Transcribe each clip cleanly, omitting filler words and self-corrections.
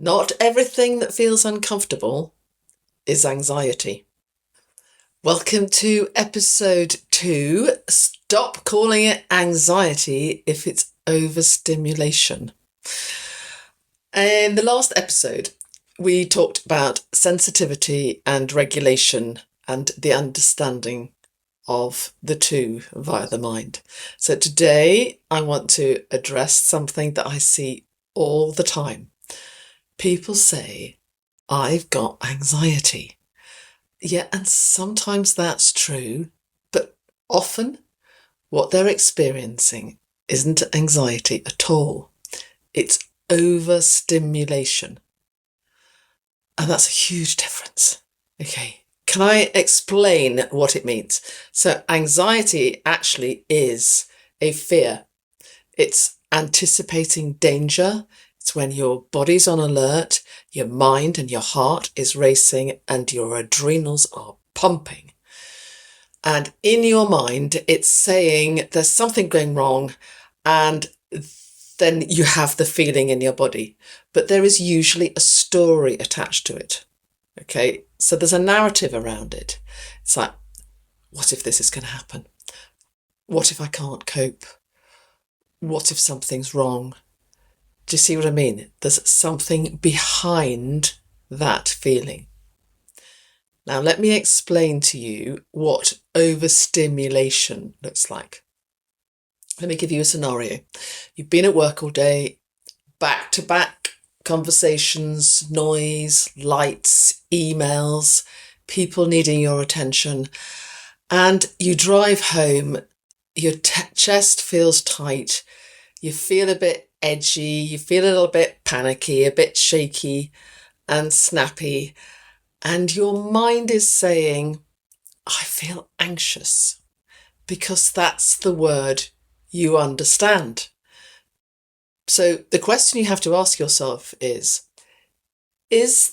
Not everything that feels uncomfortable is anxiety. Welcome to episode 2. Stop calling it anxiety if it's overstimulation. In the last episode, we talked about sensitivity and regulation and the understanding of the two via the mind. So today I want to address something that I see all the time. People say, I've got anxiety. Yeah, and sometimes that's true, but often what they're experiencing isn't anxiety at all. It's overstimulation. And that's a huge difference. Okay, can I explain what it means? So anxiety actually is a fear. It's anticipating danger. It's when your body's on alert, your mind and your heart is racing and your adrenals are pumping. And in your mind, it's saying there's something going wrong, and then you have the feeling in your body. But there is usually a story attached to it. Okay, so there's a narrative around it. It's like, what if this is going to happen? What if I can't cope? What if something's wrong? Do you see what I mean? There's something behind that feeling. Now, let me explain to you what overstimulation looks like. Let me give you a scenario. You've been at work all day, back-to-back conversations, noise, lights, emails, people needing your attention, and you drive home, your chest feels tight, you feel a bit edgy, you feel a little bit panicky, a bit shaky and snappy, and your mind is saying, I feel anxious, because that's the word you understand. So the question you have to ask yourself is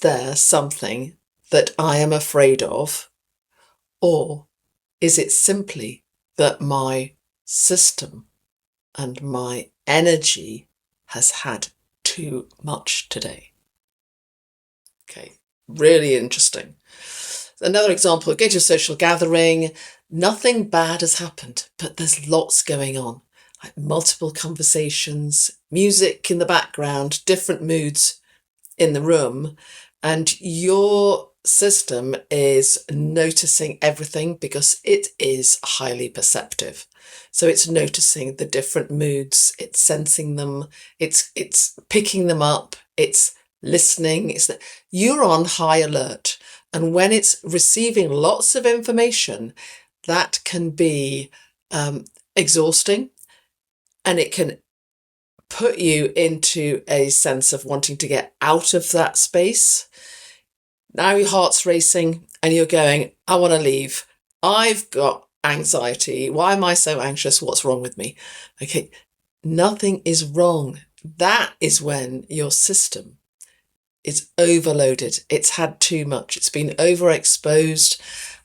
there something that I am afraid of, or is it simply that my system and my energy has had too much today? Okay, really interesting. Another example, go to a social gathering, nothing bad has happened, but there's lots going on, like multiple conversations, music in the background, different moods in the room, and your system is noticing everything because it is highly perceptive. So it's noticing the different moods, it's sensing them, it's picking them up, it's listening. You're on high alert. And when it's receiving lots of information, that can be exhausting, and it can put you into a sense of wanting to get out of that space. Now your heart's racing and you're going, I want to leave. I've got anxiety. Why am I so anxious? What's wrong with me? Okay, nothing is wrong. That is when your system is overloaded. It's had too much. It's been overexposed,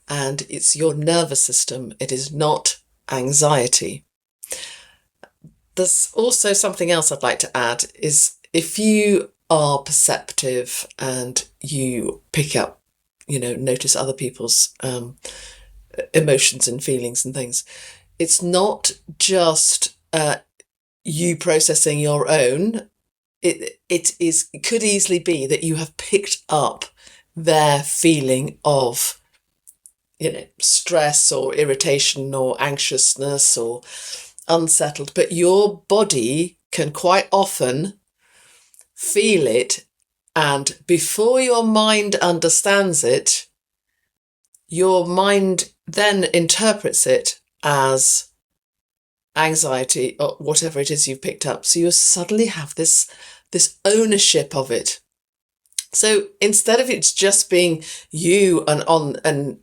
and it's your nervous system. It is not anxiety. There's also something else I'd like to add is if you are perceptive and you pick up, notice other people's emotions and feelings and things, it's not just you processing your own. It could easily be that you have picked up their feeling of, stress or irritation or anxiousness or unsettled, but your body can quite often feel it, and before your mind understands it, your mind then interprets it as anxiety or whatever it is you've picked up. So you suddenly have this ownership of it. So instead of it just being you and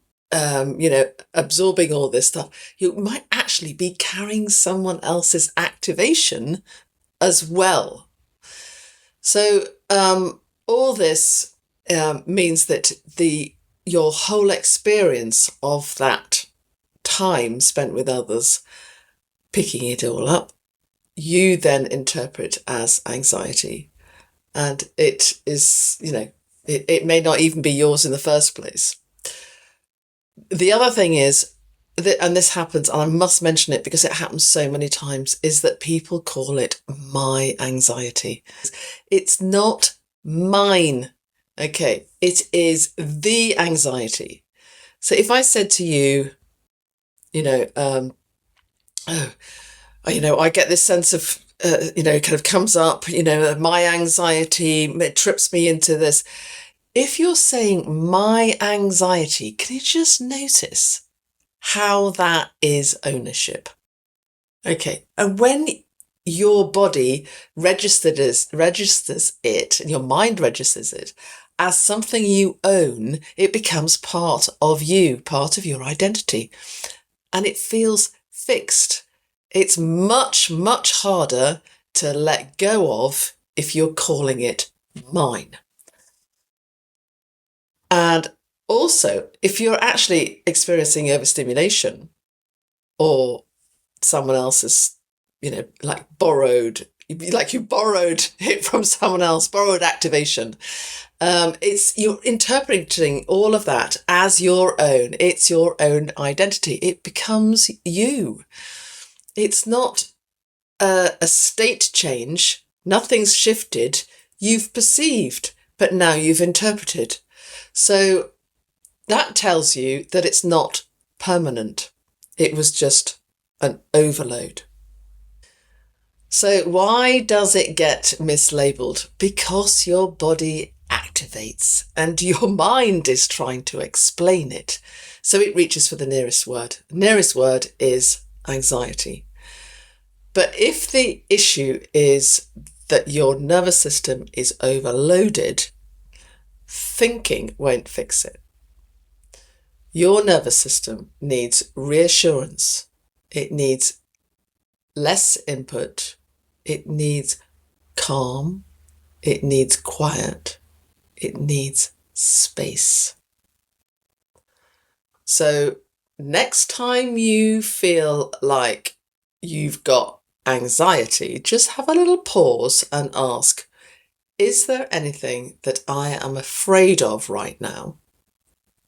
absorbing all this stuff, you might actually be carrying someone else's activation as well. So all this means that your whole experience of that time spent with others, picking it all up, you then interpret as anxiety. and it is, it may not even be yours in the first place. The other thing is that, and this happens, and I must mention it because it happens so many times, is that people call it my anxiety. It's not mine. Okay. It is the anxiety. So if I said to you, I get this sense of, kind of comes up, my anxiety, it trips me into this. If you're saying my anxiety, can you just notice how that is ownership? Okay. And when your body registers it and your mind registers it as something you own, it becomes part of you, part of your identity, and it feels fixed. It's much, much harder to let go of if you're calling it mine. And also, if you're actually experiencing overstimulation or someone else's, like you borrowed it from someone else, borrowed activation, you're interpreting all of that as your own. It's your own identity. It becomes you. It's not a state change. Nothing's shifted. You've perceived, but now you've interpreted. So that tells you that it's not permanent. It was just an overload. So why does it get mislabeled? Because your body activates and your mind is trying to explain it. So it reaches for the nearest word. The nearest word is anxiety. But if the issue is that your nervous system is overloaded, thinking won't fix it. Your nervous system needs reassurance. It needs less input. It needs calm. It needs quiet. It needs space. So next time you feel like you've got anxiety, just have a little pause and ask, is there anything that I am afraid of right now,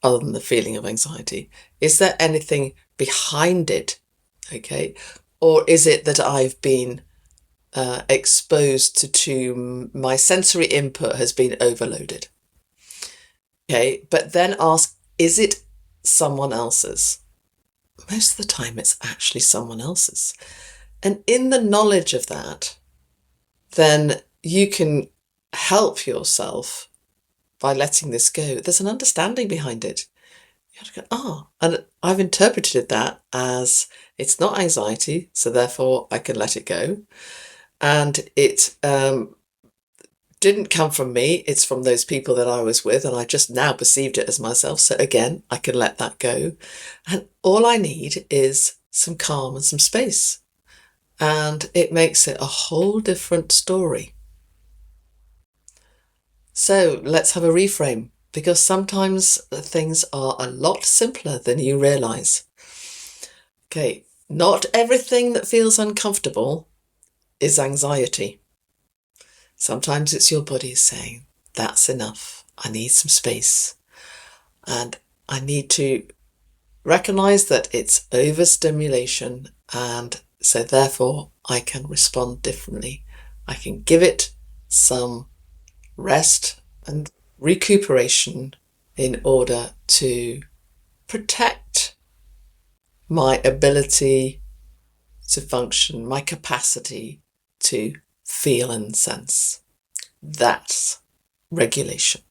other than the feeling of anxiety? Is there anything behind it? Okay. Or is it that I've been exposed to my sensory input has been overloaded? Okay. But then ask, is it someone else's? Most of the time it's actually someone else's. And in the knowledge of that, then you can help yourself by letting this go. There's an understanding behind it. You have to go, and I've interpreted that as it's not anxiety, so therefore I can let it go. And it didn't come from me, it's from those people that I was with, and I just now perceived it as myself. So again, I can let that go. And all I need is some calm and some space. And it makes it a whole different story. So let's have a reframe, because sometimes things are a lot simpler than you realize. Okay, not everything that feels uncomfortable is anxiety. Sometimes it's your body saying, that's enough. I need some space. And I need to recognize that it's overstimulation, and so therefore I can respond differently. I can give it some rest and recuperation in order to protect my ability to function, my capacity to feel and sense. That's regulation.